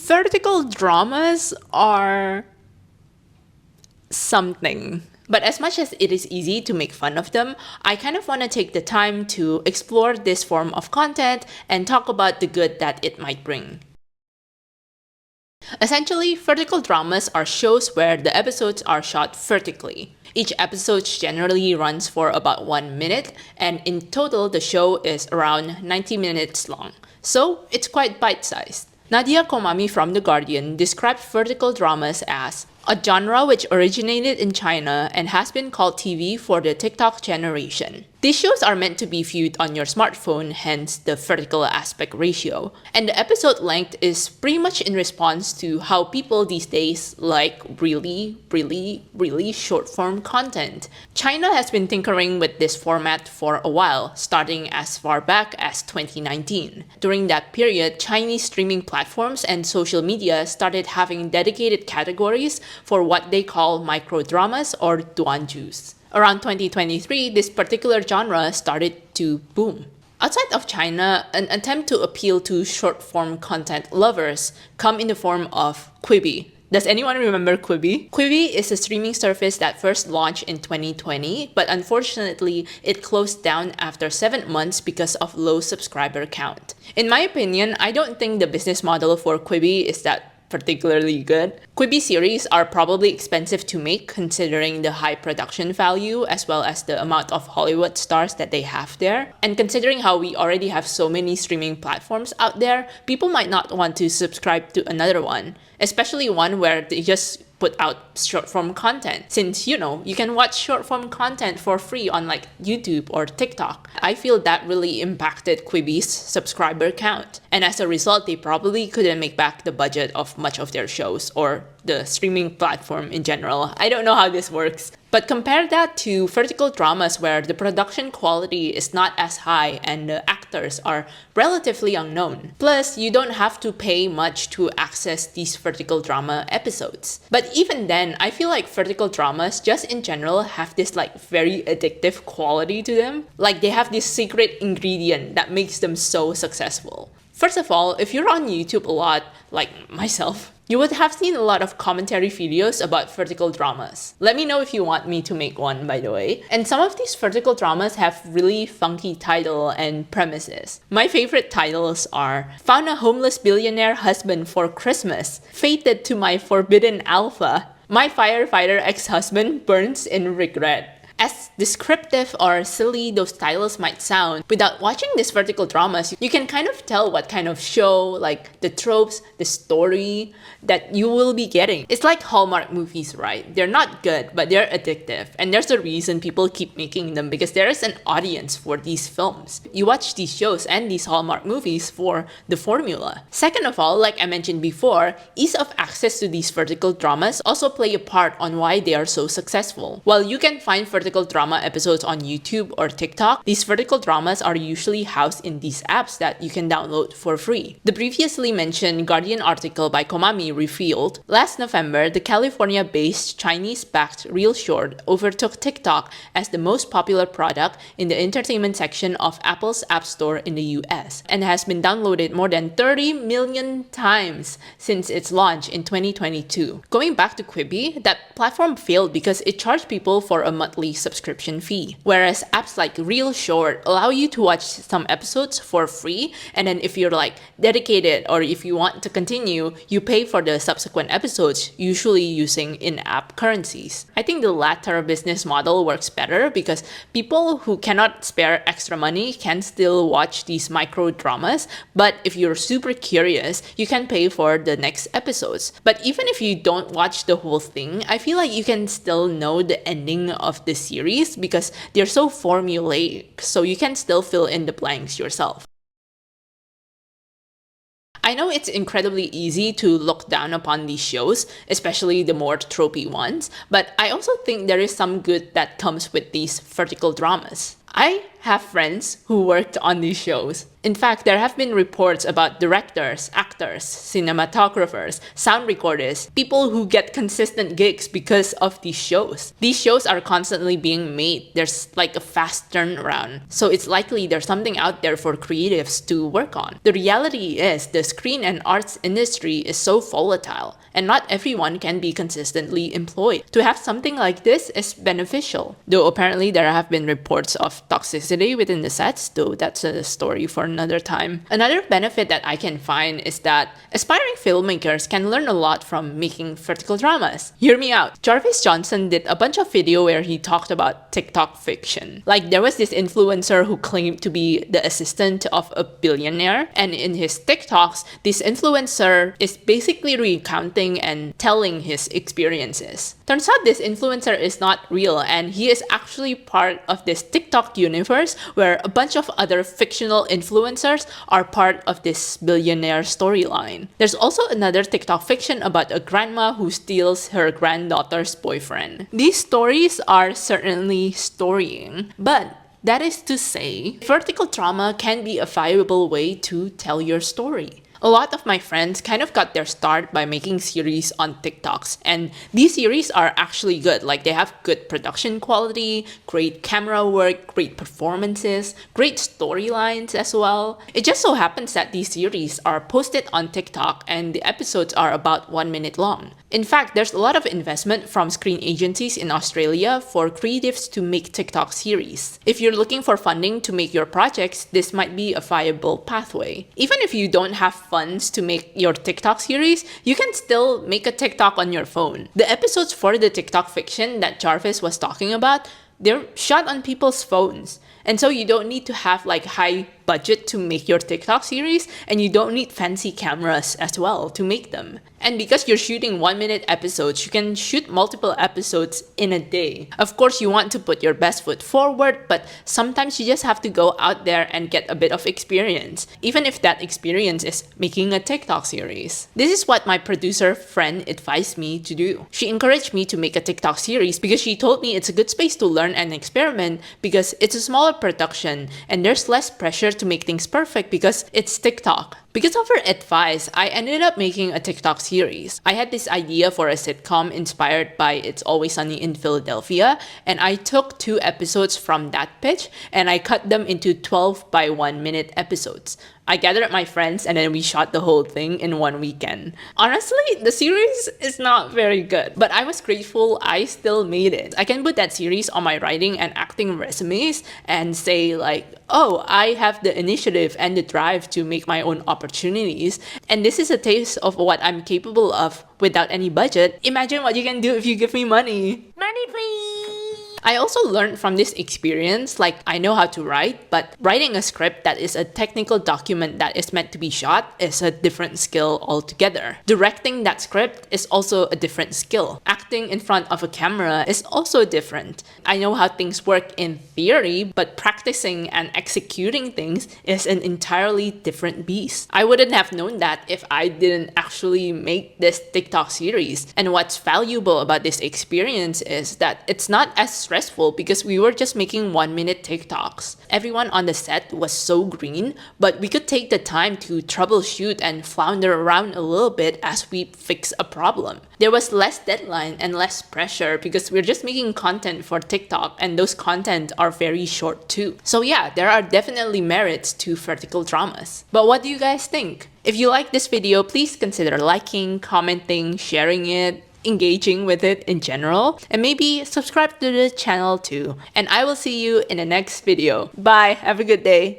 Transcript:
Vertical dramas are something. But as much as it is easy to make fun of them, I kind of want to take the time to explore this form of content and talk about the good that it might bring. Essentially, vertical dramas are shows where the episodes are shot vertically. Each episode generally runs for about 1 minute, and in total the show is around 90 minutes long. So it's quite bite-sized. Nadia Komami from The Guardian described vertical dramas as a genre which originated in China and has been called TV for the TikTok generation. These shows are meant to be viewed on your smartphone, hence the vertical aspect ratio. And the episode length is pretty much in response to how people these days like really short form content. China has been tinkering with this format for a while, starting as far back as 2019. During that period, Chinese streaming platforms and social media started having dedicated categories for what they call microdramas or duanjus. Around 2023, this particular genre started to boom. Outside of China, an attempt to appeal to short-form content lovers come in the form of Quibi. Does anyone remember Quibi? Quibi is a streaming service that first launched in 2020, but unfortunately, it closed down after 7 months because of low subscriber count. In my opinion, I don't think the business model for Quibi is that particularly good. Quibi series are probably expensive to make considering the high production value as well as the amount of Hollywood stars that they have there. And considering how we already have so many streaming platforms out there, people might not want to subscribe to another one, especially one where they just put out short form content, since you can watch short form content for free on like YouTube or TikTok. I feel that really impacted Quibi's subscriber count, and as a result they probably couldn't make back the budget of much of their shows or the streaming platform in general. I don't know how this works. But compare that to vertical dramas where the production quality is not as high and the actors are relatively unknown. Plus, you don't have to pay much to access these vertical drama episodes. But even then, I feel like vertical dramas just in general have this like very addictive quality to them. Like they have this secret ingredient that makes them so successful. First of all, if you're on YouTube a lot, like myself, you would have seen a lot of commentary videos about vertical dramas. Let me know if you want me to make one, by the way. And some of these vertical dramas have really funky title and premises. My favorite titles are Found a Homeless Billionaire Husband for Christmas, Fated to My Forbidden Alpha, My Firefighter Ex-Husband Burns in Regret. As descriptive or silly those titles might sound, without watching these vertical dramas, you can kind of tell what kind of show, like the tropes, the story that you will be getting. It's like Hallmark movies, right? They're not good, but they're addictive. And there's a reason people keep making them, because there is an audience for these films. You watch these shows and these Hallmark movies for the formula. Second of all, like I mentioned before, ease of access to these vertical dramas also play a part on why they are so successful. While you can find vertical drama episodes on YouTube or TikTok, these vertical dramas are usually housed in these apps that you can download for free. The previously mentioned Guardian article by Komami revealed, last November, the California-based Chinese-backed Reel Short overtook TikTok as the most popular product in the entertainment section of Apple's App Store in the US, and has been downloaded more than 30 million times since its launch in 2022. Going back to Quibi, that platform failed because it charged people for a monthly subscription fee, whereas apps like Reel Short allow you to watch some episodes for free, and then if you're like dedicated or if you want to continue, you pay for the subsequent episodes, usually using in-app currencies. I think the latter business model works better because people who cannot spare extra money can still watch these micro dramas, but if you're super curious, you can pay for the next episodes. But even if you don't watch the whole thing, I feel like you can still know the ending of the series because they're so formulaic, so you can still fill in the blanks yourself. I know it's incredibly easy to look down upon these shows, especially the more tropey ones, but I also think there is some good that comes with these vertical dramas. I have friends who worked on these shows. In fact, there have been reports about directors, actors, cinematographers, sound recorders, people who get consistent gigs because of these shows. These shows are constantly being made. There's like a fast turnaround. So it's likely there's something out there for creatives to work on. The reality is the screen and arts industry is so volatile, and not everyone can be consistently employed. To have something like this is beneficial. Though apparently there have been reports of toxicity within the sets, though that's a story for another time. Another benefit that I can find is that aspiring filmmakers can learn a lot from making vertical dramas. Hear me out. Jarvis Johnson did a bunch of video where he talked about TikTok fiction. Like there was this influencer who claimed to be the assistant of a billionaire, and in his TikToks, this influencer is basically recounting and telling his experiences. Turns out this influencer is not real, and he is actually part of this TikTok universe where a bunch of other fictional influencers are part of this billionaire storyline. There's also another TikTok fiction about a grandma who steals her granddaughter's boyfriend. These stories are certainly storying, but that is to say, vertical drama can be a viable way to tell your story. A lot of my friends kind of got their start by making series on TikToks, and these series are actually good. Like they have good production quality, great camera work, great performances, great storylines as well. It just so happens that these series are posted on TikTok and the episodes are about 1 minute long. In fact, there's a lot of investment from screen agencies in Australia for creatives to make TikTok series. If you're looking for funding to make your projects, this might be a viable pathway. Even if you don't have funds to make your TikTok series, you can still make a TikTok on your phone. The episodes for the TikTok fiction that Jarvis was talking about, they're shot on people's phones. And so you don't need to have like high budget to make your TikTok series, and you don't need fancy cameras as well to make them. And because you're shooting 1 minute episodes, you can shoot multiple episodes in a day. Of course, you want to put your best foot forward, but sometimes you just have to go out there and get a bit of experience, even if that experience is making a TikTok series. This is what my producer friend advised me to do. She encouraged me to make a TikTok series because she told me it's a good space to learn and experiment because it's a smaller production and there's less pressure to make things perfect because it's TikTok. Because of her advice, I ended up making a TikTok series. I had this idea for a sitcom inspired by It's Always Sunny in Philadelphia, and I took 2 episodes from that pitch and I cut them into 12 by 1 minute episodes. I gathered my friends and then we shot the whole thing in 1 weekend. Honestly, the series is not very good, but I was grateful I still made it. I can put that series on my writing and acting resumes and say like, oh, I have the initiative and the drive to make my own opportunities, and this is a taste of what I'm capable of without any budget. Imagine what you can do if you give me money. Money, please! I also learned from this experience, like I know how to write, but writing a script that is a technical document that is meant to be shot is a different skill altogether. Directing that script is also a different skill. Acting in front of a camera is also different. I know how things work in theory, but practicing and executing things is an entirely different beast. I wouldn't have known that if I didn't actually make this TikTok series. And what's valuable about this experience is that it's not as stressful because we were just making 1 minute TikToks. Everyone on the set was so green, but we could take the time to troubleshoot and flounder around a little bit as we fix a problem. There was less deadline and less pressure because we're just making content for TikTok, and those content are very short too. So yeah, there are definitely merits to vertical dramas. But what do you guys think? If you like this video, please consider liking, commenting, sharing it, engaging with it in general, and maybe subscribe to the channel too. And I will see you in the next video. Bye, have a good day.